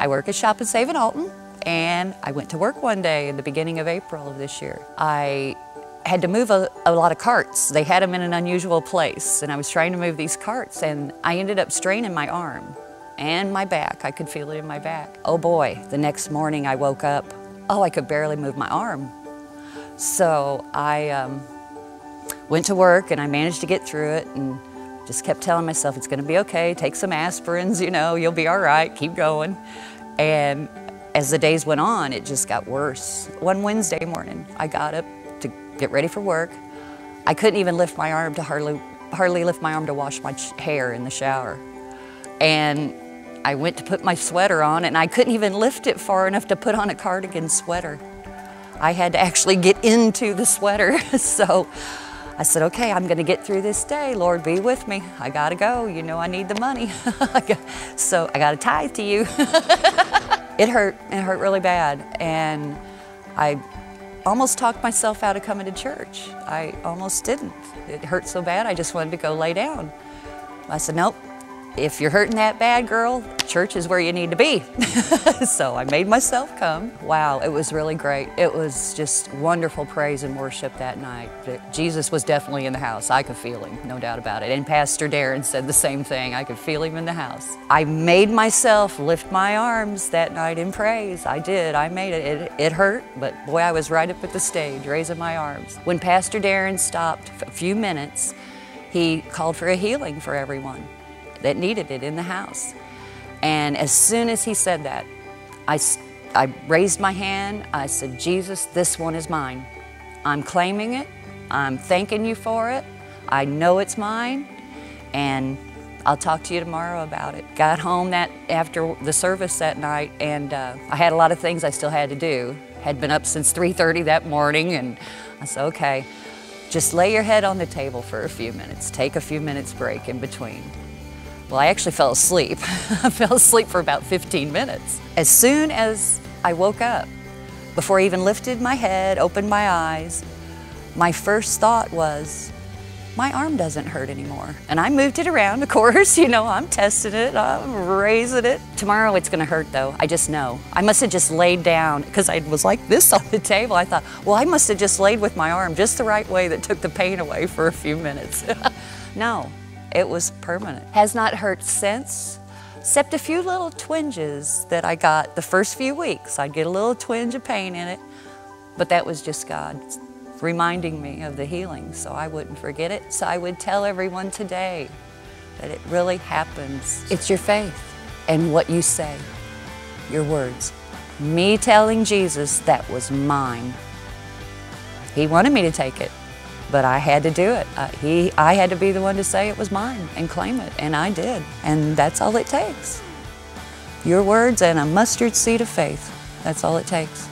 I work at Shop and Save in Alton, and I went to work one day in the beginning of April of this year. I had to move a lot of carts. They had them in an unusual place, and I was trying to move these carts, and I ended up straining my arm and my back. I could feel it in my back. Oh boy, the next morning I woke up, I could barely move my arm. So I went to work, and I managed to get through it, and just kept telling myself, it's gonna be okay, take some aspirins, you know, you'll be all right, keep going. And as the days went on, it just got worse. One Wednesday morning, I got up to get ready for work. I couldn't even lift my arm to hardly lift my arm to wash my hair in the shower. And I went to put my sweater on, and I couldn't even lift it far enough to put on a cardigan sweater. I had to actually get into the sweater. So I said, okay, I'm gonna get through this day. Lord, be with me. I gotta go, you know I need the money. So I gotta tithe to you. It hurt really bad. And I almost talked myself out of coming to church. I almost didn't. It hurt so bad, I just wanted to go lay down. I said, nope, if you're hurting that bad, girl, church is where you need to be. So I made myself come. Wow, it was really great. It was just wonderful praise and worship that night. Jesus was definitely in the house. I could feel him, no doubt about it. And Pastor Darren said the same thing. I could feel him in the house. I made myself lift my arms that night in praise. I did, I made it. It hurt, but boy, I was right up at the stage, raising my arms. When Pastor Darren stopped for a few minutes, he called for a healing for everyone that needed it in the house. And as soon as he said that, I raised my hand. I said, Jesus, this one is mine. I'm claiming it. I'm thanking you for it. I know it's mine, and I'll talk to you tomorrow about it. Got home after the service that night, and I had a lot of things I still had to do. Had been up since 3:30 that morning, and I said, okay, just lay your head on the table for a few minutes. Take a few minutes break in between. Well, I actually fell asleep. I fell asleep for about 15 minutes. As soon as I woke up, before I even lifted my head, opened my eyes, my first thought was, my arm doesn't hurt anymore. And I moved it around, of course, you know, I'm testing it, I'm raising it. Tomorrow it's gonna hurt though, I just know. I must have just laid down, because I was like this on the table. I thought, well, I must have just laid with my arm just the right way that took the pain away for a few minutes. No. It was permanent. Has not hurt since, except a few little twinges that I got the first few weeks. I'd get a little twinge of pain in it, but that was just God reminding me of the healing, so I wouldn't forget it. So I would tell everyone today that it really happens. It's your faith and what you say, your words. Me telling Jesus that was mine. He wanted me to take it, but I had to do it. I had to be the one to say it was mine and claim it, and I did. And that's all it takes. Your words and a mustard seed of faith. That's all it takes.